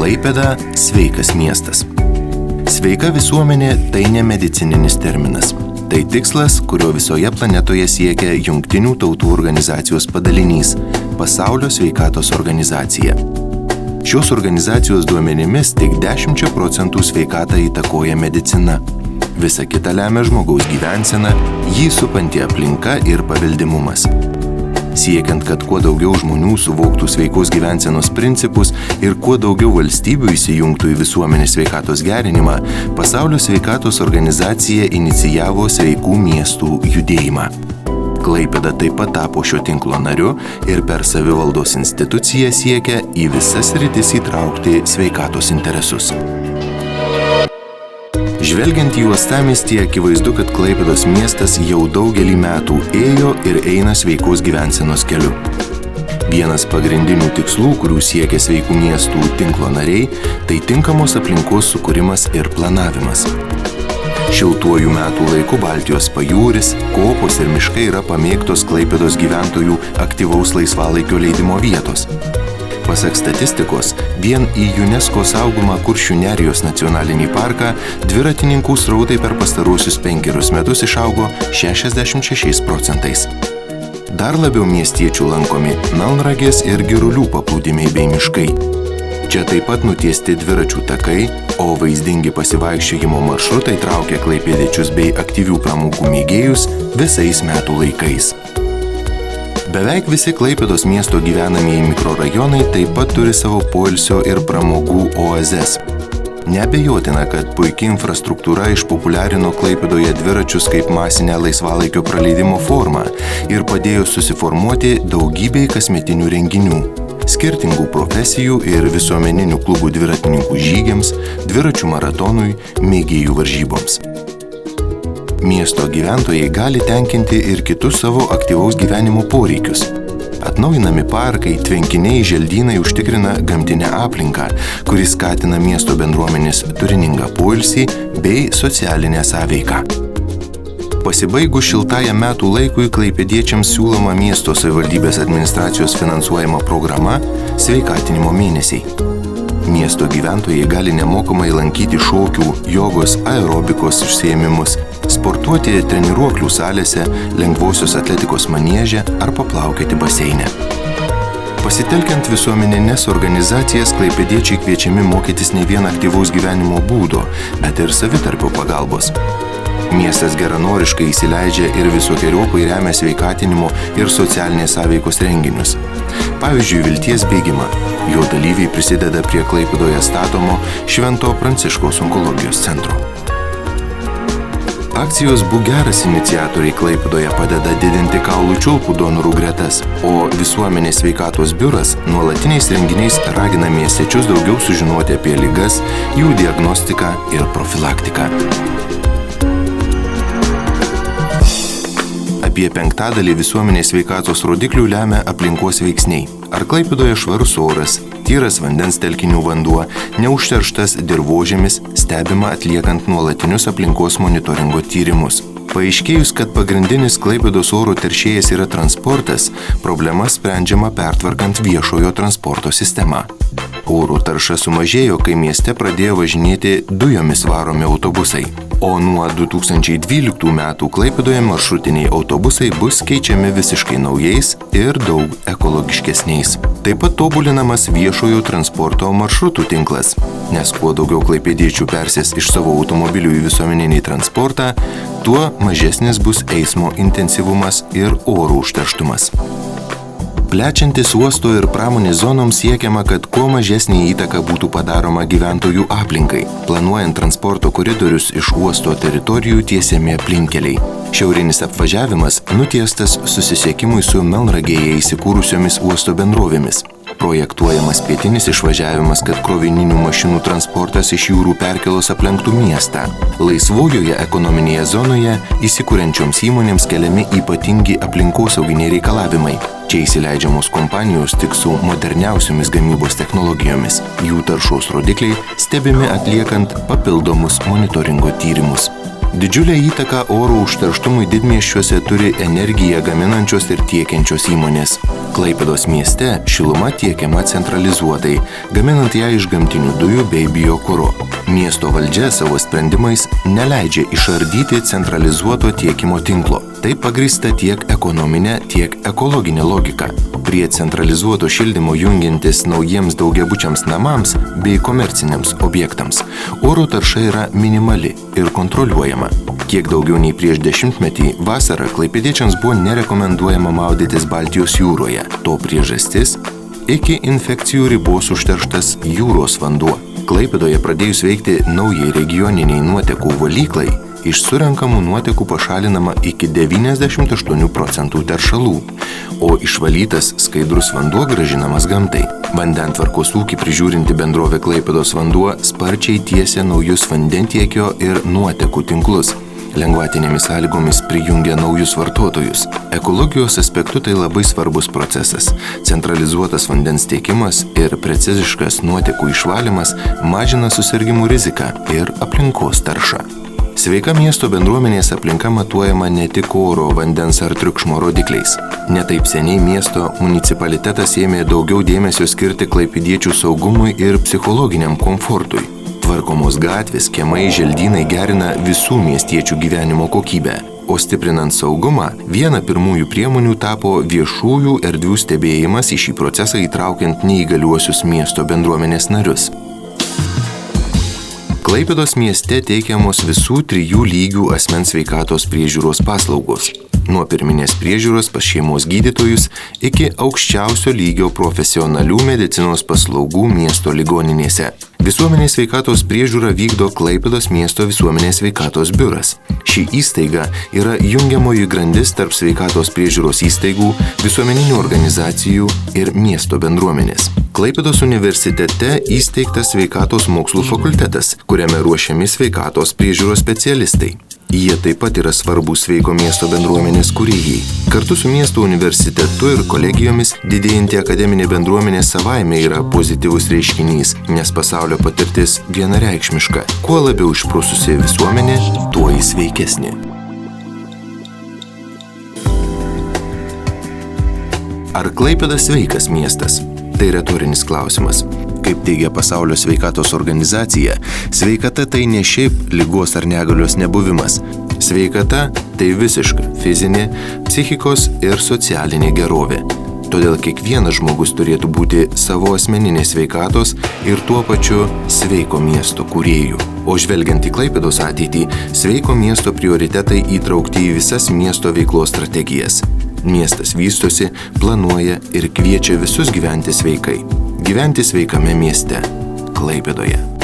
Klaipėda – sveikas miestas. Sveika visuomenė – tai ne medicininis terminas. Tai tikslas, kurio visoje planetoje siekia Jungtinių tautų organizacijos padalinys – Pasaulio sveikatos organizacija. Šios organizacijos duomenimis tik 10% sveikatą įtakoja medicina. Visa kita lemia žmogaus gyvensena, jį supanti aplinka ir paveldimumas. Siekiant, kad kuo daugiau žmonių suvoktų sveikos gyvensenos principus ir kuo daugiau valstybių įsijungtų į visuomenės sveikatos gerinimą, Pasaulio sveikatos organizacija inicijavo sveikų miestų judėjimą. Klaipėda taip pat tapo šio tinklo nariu ir per savivaldos instituciją siekia į visas sritis įtraukti sveikatos interesus. Žvelgiant į uostamiestį, akivaizdu, kad Klaipėdos miestas jau daugelį metų ėjo ir eina sveikos gyvensenos keliu. Vienas pagrindinių tikslų, kurių siekia sveikų miestų tinklo nariai, tai tinkamos aplinkos sukūrimas ir planavimas. Šiltuoju metų laiku Baltijos pajūris, kopos ir miškai yra pamėgtos Klaipėdos gyventojų aktyvaus laisvalaikio leidimo vietos. Pasak statistikos, vien į UNESCO saugomą Kuršių nerijos nacionalinį parką dviratininkų srautai per pastaruosius 5 metus išaugo 66%. Dar labiau miestiečių lankomi Melnragės ir Girulių paplūdimiai bei miškai. Čia taip pat nutiesti dviračių takai, o vaizdingi pasivaikščiojimo maršrutai traukia klaipėdiečius bei aktyvių pramogų mėgėjus visais metų laikais. Beveik visi Klaipėdos miesto gyvenamieji mikrorajonai taip pat turi savo poilsio ir pramogų oazes. Neabejotina, kad puikia infrastruktūra išpopuliarino Klaipėdoje dviračius kaip masinę laisvalaikio praleidimo formą ir padėjo susiformuoti daugybei kasmetinių renginių, skirtingų profesijų ir visuomeninių klubų dviratininkų žygiams, dviračių maratonui, mėgėjų varžyboms. Miesto gyventojai gali tenkinti ir kitus savo aktyvaus gyvenimo poreikius. Atnaujinami parkai, tvenkiniai, želdynai užtikrina gamtinę aplinką, kuri skatina miesto bendruomenės turiningą poilsį bei socialinę sąveiką. Pasibaigus šiltajam metų laikui klaipėdiečiams siūloma miesto savivaldybės administracijos finansuojama programa Sveikatinimo mėnesiai. Miesto gyventojai gali nemokamai lankyti šokių, jogos, aerobikos užsiėmimus, sportuoti treniruoklių salėse, lengvosios atletikos manieže ar paplaukioti baseine. Pasitelkiant visuomenines organizacijas, klaipėdiečiai kviečiami mokytis ne vien aktyvaus gyvenimo būdo, bet ir savitarpio pagalbos. Miestas geranoriškai įsileidžia ir visokeriopai remia sveikatinimo ir socialinės sąveikos renginius. Pavyzdžiui, Vilties bėgimą. Jo dalyviai prisideda prie Klaipėdoje statomo Švento Pranciškaus onkologijos centro. Akcijos Būk geras iniciatoriai Klaipėdoje padeda didinti kaulų čiulpų donorų gretas, o Visuomenės sveikatos biuras nuolatiniais renginiais ragina miestiečius daugiau sužinoti apie ligas, jų diagnostiką ir profilaktiką. Apie 1/5 visuomenės sveikatos rodiklių lemia aplinkos veiksniai. Ar Klaipėdoje švarus oras, tyras vandens telkinių vanduo, neužterštas dirvožemis, stebima atliekant nuolatinius aplinkos monitoringo tyrimus. Paaiškėjus, kad pagrindinis Klaipėdos oro teršėjas yra transportas, problema sprendžiama pertvarkant viešojo transporto sistemą. Oro tarša sumažėjo, kai mieste pradėjo važinėti dujomis varomi autobusai. O nuo 2012 metų Klaipėdoje maršrutiniai autobusai bus keičiami visiškai naujais ir daug ekologiškesniais. Taip pat tobulinamas viešojo transporto maršrutų tinklas, nes kuo daugiau klaipėdiečių persės iš savo automobilių į visuomeninį transportą, tuo mažesnis bus eismo intensyvumas ir oro užterštumas. Plečiantis uosto ir pramonės zonoms siekiama, kad kuo mažesnė įtaka būtų padaroma gyventojų aplinkai. Planuojant transporto koridorius iš uosto teritorijų tiesiami aplinkkeliai. Šiaurinis apvažiavimas nutiestas susisiekimui su Melnragėje įsikūrusiomis uosto bendrovėmis. Projektuojamas pietinis išvažiavimas, kad krovininių mašinų transportas iš jūrų perkėlos aplenktų miestą. Laisvojoje ekonominėje zonoje įsikuriančioms įmonėms keliami ypatingi aplinkosauginiai reikalavimai. Čia įsileidžiamos kompanijos tik su moderniausiomis gamybos technologijomis. Jų taršos rodikliai stebimi atliekant papildomus monitoringo tyrimus. Didžiulę įtaką oro užterštumui didmiesčiuose turi energiją gaminančios ir tiekiančios įmonės. Klaipėdos mieste šiluma tiekiama centralizuotai, gaminant ją iš gamtinių dujų bei biokuro. Miesto valdžia savo sprendimais neleidžia išardyti centralizuoto tiekimo tinklo. Tai pagrįsta tiek ekonominė, tiek ekologinė logika. Prie centralizuoto šildymo jungiantis naujiems daugiabučiams namams bei komerciniams objektams oro tarša yra minimali ir kontroliuojama. Kiek daugiau nei prieš 10-metį vasarą klaipėdiečiams buvo nerekomenduojama maudytis Baltijos jūroje. To priežastis – iki infekcijų ribos užterštas jūros vanduo. Klaipėdoje pradėjus veikti naujai regioniniai nuotekų valyklai, iš surenkamų nuotekų pašalinama iki 98% teršalų, o išvalytas skaidrus vanduo grąžinamas gamtai. Vandentvarkos ūkį prižiūrinti bendrovė Klaipėdos vanduo sparčiai tiesia naujus vandentiekio ir nuotekų tinklus. Lengvatinėmis sąlygomis prijungia naujus vartotojus. Ekologijos aspektu tai labai svarbus procesas. Centralizuotas vandens tiekimas ir preciziškas nuotekų išvalymas mažina susirgimų riziką ir aplinkos taršą. Sveika miesto bendruomenės aplinka matuojama ne tik oro, vandens ar triukšmo rodikliais. Netaip seniai miesto municipalitetas ėmė daugiau dėmesio skirti klaipėdiečių saugumui ir psichologiniam komfortui. Tvarkomos gatvės, kiemai, želdynai gerina visų miestiečių gyvenimo kokybę. O stiprinant saugumą, viena pirmųjų priemonių tapo viešųjų erdvių stebėjimas į šį procesą įtraukiant neįgaliuosius miesto bendruomenės narius. Klaipėdos mieste teikiamos visų 3 lygių asmens sveikatos priežiūros paslaugos. Nuo pirminės priežiūros pas šeimos gydytojus iki aukščiausio lygio profesionalių medicinos paslaugų miesto ligoninėse. Visuomenės sveikatos priežiūrą vykdo Klaipėdos miesto visuomenės sveikatos biuras. Ši įstaiga yra jungiamoji grandis tarp sveikatos priežiūros įstaigų, visuomeninių organizacijų ir miesto bendruomenės. Klaipėdos universitete įsteigtas sveikatos mokslų fakultetas, kuriame ruošiami sveikatos priežiūros specialistai. Jie taip pat yra svarbus sveiko miesto bendruomenės kūrėjai. Kartu su miesto universitetu ir kolegijomis didėjanti akademinė bendruomenė savaime yra pozityvus reiškinys, nes pasaulio patirtis vienareikšmiška. Kuo labiau išprususi visuomenė, tuo ji sveikesnė. Ar Klaipėda sveikas miestas? Tai retorinis klausimas. Kaip teigia Pasaulio sveikatos organizacija, sveikata tai ne šiaip ligos ar negalios nebuvimas. Sveikata tai visiška fizinė, psichikos ir socialinė gerovė. Todėl kiekvienas žmogus turėtų būti savo asmeninės sveikatos ir tuo pačiu sveiko miesto kūrėjų. O žvelgiant į Klaipėdos ateitį, sveiko miesto prioritetai įtraukti į visas miesto veiklos strategijas. Miestas vystosi, planuoja ir kviečia visus gyventi sveikai. Gyventi sveikame mieste, Klaipėdoje.